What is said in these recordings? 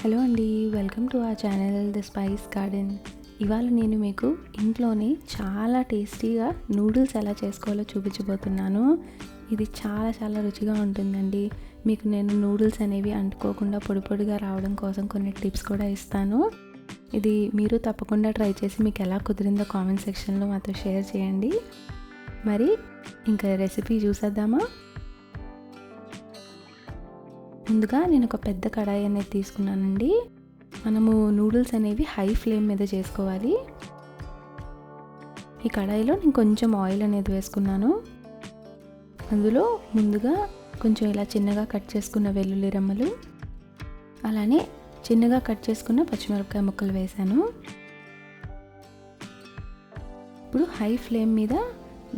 Hello అండి, welcome to our channel the spice garden. ఇవాళ నేను మీకు ఇంట్లోనే చాలా టేస్టీగా నూడిల్స్ ఎలా చేసుకోవాలో చూపించబోతున్నాను. ఇది చాలా చాలా రుచిగా ఉంటుందండి. మీకు నేను నూడిల్స్ అనేవి అంటుకోకుండా పొడి పొడిగా రావడం కోసం కొన్ని టిప్స్ కూడా ఇస్తాను. ఇది మీరు తప్పకుండా ట్రై చేసి మీకు ఎలా కుదిరిందో కామెంట్ సెక్షన్లో మాతో షేర్ చేయండి. మరి ఇంకా రెసిపీ చూసేద్దామా? ముందుగా నేను ఒక పెద్ద కడాయి అనేది తీసుకున్నానండి. మనము నూడిల్స్ అనేవి హై ఫ్లేమ్ మీద చేసుకోవాలి. ఈ కడాయిలో నేను కొంచెం ఆయిల్ అనేది వేసుకున్నాను. అందులో ముందుగా కొంచెం ఇలా చిన్నగా కట్ చేసుకున్న వెల్లుల్లి రెమ్మలు, అలానే చిన్నగా కట్ చేసుకున్న పచ్చిమిరపకాయ ముక్కలు వేసాను. ఇప్పుడు హై ఫ్లేమ్ మీద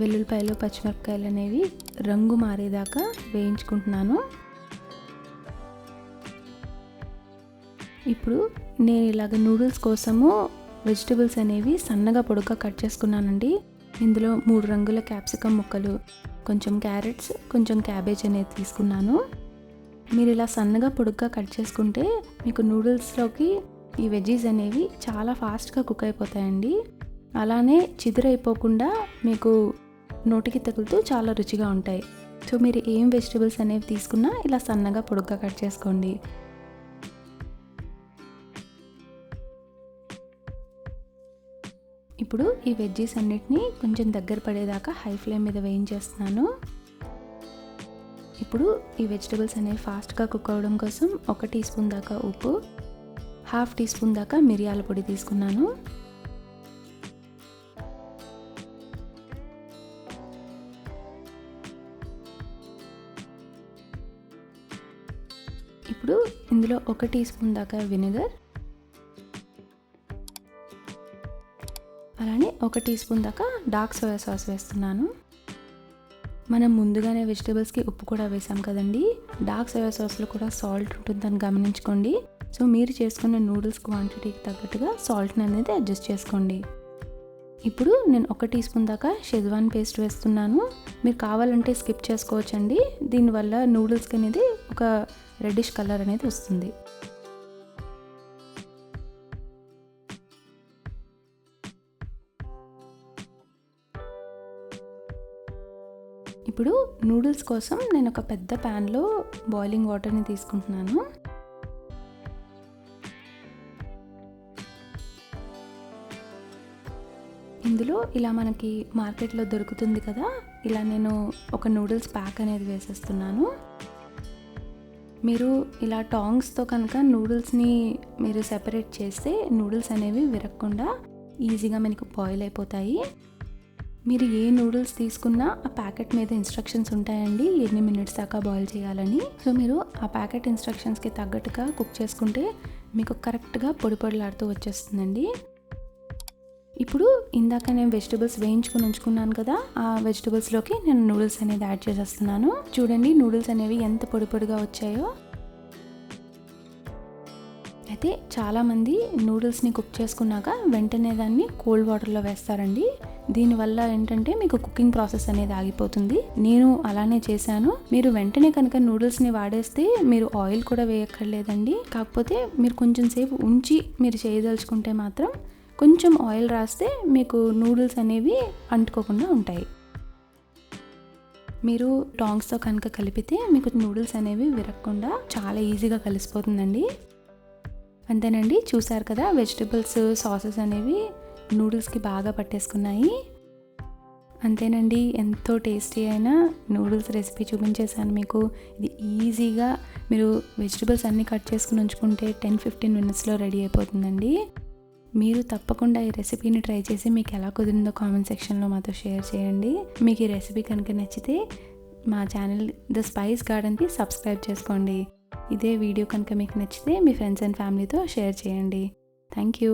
వెల్లుల్లిపాయలు పచ్చిమిరపకాయలు అనేవి రంగు మారేదాకా వేయించుకుంటున్నాను. ఇప్పుడు నేను ఇలాగ నూడిల్స్ కోసము వెజిటబుల్స్ అనేవి సన్నగా పొడుగ్గా కట్ చేసుకున్నానండి. ఇందులో 3 రంగుల క్యాప్సికమ్ ముక్కలు, కొంచెం క్యారెట్స్, కొంచెం క్యాబేజ్ అనేది తీసుకున్నాను. మీరు ఇలా సన్నగా పొడుగ్గా కట్ చేసుకుంటే మీకు నూడిల్స్లోకి ఈ వెజ్జీస్ అనేవి చాలా ఫాస్ట్గా కుక్ అయిపోతాయండి. అలానే చిదురైపోకుండా మీకు నోటికి తగులుతూ చాలా రుచిగా ఉంటాయి. సో మీరు ఏం వెజిటబుల్స్ అనేవి తీసుకున్నా ఇలా సన్నగా పొడుగ్గా కట్ చేసుకోండి. ఇప్పుడు ఈ వెజ్జీస్ అన్నిటినీ కొంచెం దగ్గర పడేదాకా హై ఫ్లేమ్ మీద వేయించేస్తున్నాను. ఇప్పుడు ఈ వెజిటబుల్స్ అనేవి ఫాస్ట్గా కుక్ అవ్వడం కోసం 1 టీ స్పూన్ దాకా ఉప్పు, 1/2 టీ స్పూన్ దాకా మిరియాల పొడి తీసుకున్నాను. ఇప్పుడు ఇందులో 1 టీ స్పూన్ దాకా వెనిగర్, అలానే 1 టీ స్పూన్ దాకా డార్క్ సోయా సాస్ వేస్తున్నాను. మనం ముందుగానే వెజిటబుల్స్కి ఉప్పు కూడా వేసాం కదండి. డార్క్ సోయా సాస్లో కూడా సాల్ట్ ఉంటుందని గమనించుకోండి. సో మీరు చేసుకున్న నూడిల్స్ క్వాంటిటీకి తగ్గట్టుగా సాల్ట్ని అనేది అడ్జస్ట్ చేసుకోండి. ఇప్పుడు నేను 1 టీ స్పూన్ దాకా షెజ్వాన్ పేస్ట్ వేస్తున్నాను. మీరు కావాలంటే స్కిప్ చేసుకోవచ్చండి. దీనివల్ల నూడిల్స్కి అనేది ఒక రెడ్డిష్ కలర్ అనేది వస్తుంది. ఇప్పుడు నూడిల్స్ కోసం నేను ఒక పెద్ద ప్యాన్లో బాయిలింగ్ వాటర్ని తీసుకుంటున్నాను. ఇందులో ఇలా మనకి మార్కెట్లో దొరుకుతుంది కదా, ఇలా నేను ఒక నూడిల్స్ ప్యాక్ అనేది వేసేస్తున్నాను. మీరు ఇలా టాంగ్స్తో కనుక నూడిల్స్ని మీరు సెపరేట్ చేస్తే నూడిల్స్ అనేవి విరగకుండా ఈజీగా మనకు బాయిల్ అయిపోతాయి. మీరు ఏ నూడిల్స్ తీసుకున్నా ఆ ప్యాకెట్ మీద ఇన్స్ట్రక్షన్స్ ఉంటాయండి, ఎన్ని మినిట్స్ దాకా బాయిల్ చేయాలని. సో మీరు ఆ ప్యాకెట్ ఇన్స్ట్రక్షన్స్కి తగ్గట్టుగా కుక్ చేసుకుంటే మీకు కరెక్ట్గా పొడి పొడిలాడుతూ వచ్చేస్తుందండి. ఇప్పుడు ఇందాక నేను వెజిటబుల్స్ వేయించుకుని ఉంచుకున్నాను కదా, ఆ వెజిటబుల్స్లోకి నేను నూడిల్స్ అనేది యాడ్ చేసేస్తున్నాను. చూడండి నూడిల్స్ అనేవి ఎంత పొడి పొడిగా వచ్చాయో. అయితే చాలామంది నూడిల్స్ని కుక్ చేసుకున్నాక వెంటనే దాన్ని కోల్డ్ వాటర్లో వేస్తారండి. దీనివల్ల ఏంటంటే మీకు కుకింగ్ ప్రాసెస్ అనేది ఆగిపోతుంది. నేను అలానే చేశాను. మీరు వెంటనే కనుక నూడిల్స్ని వాడేస్తే మీరు ఆయిల్ కూడా వేయక్కర్లేదండి. కాకపోతే మీరు కొంచెం సేపు ఉంచి మీరు చేయదలుచుకుంటే మాత్రం కొంచెం ఆయిల్ రాస్తే మీకు నూడిల్స్ అనేవి అంటుకోకుండా ఉంటాయి. మీరు టాంగ్స్తో కనుక కలిపితే మీకు నూడిల్స్ అనేవి విరగకుండా చాలా ఈజీగా కలిసిపోతుందండి. అంతేనండి, చూసారు కదా వెజిటబుల్స్ సాసెస్ అనేవి నూడిల్స్కి బాగా పట్టేసుకున్నాయి. అంతేనండి, ఎంతో టేస్టీ అయిన నూడిల్స్ రెసిపీ చూపించేశాను మీకు. ఇది ఈజీగా మీరు వెజిటబుల్స్ అన్నీ కట్ చేసుకుని ఉంచుకుంటే 10-15 మినిట్స్లో రెడీ అయిపోతుందండి. మీరు తప్పకుండా ఈ రెసిపీని ట్రై చేసి మీకు ఎలా కుదిరిందో కామెంట్ సెక్షన్లో మాతో షేర్ చేయండి. మీకు ఈ రెసిపీ కనుక నచ్చితే మా ఛానల్ ది స్పైస్ గార్డెన్కి సబ్స్క్రైబ్ చేసుకోండి. ఇదే వీడియో కనుక మీకు నచ్చితే మీ ఫ్రెండ్స్ అండ్ ఫ్యామిలీతో షేర్ చేయండి. Thank you.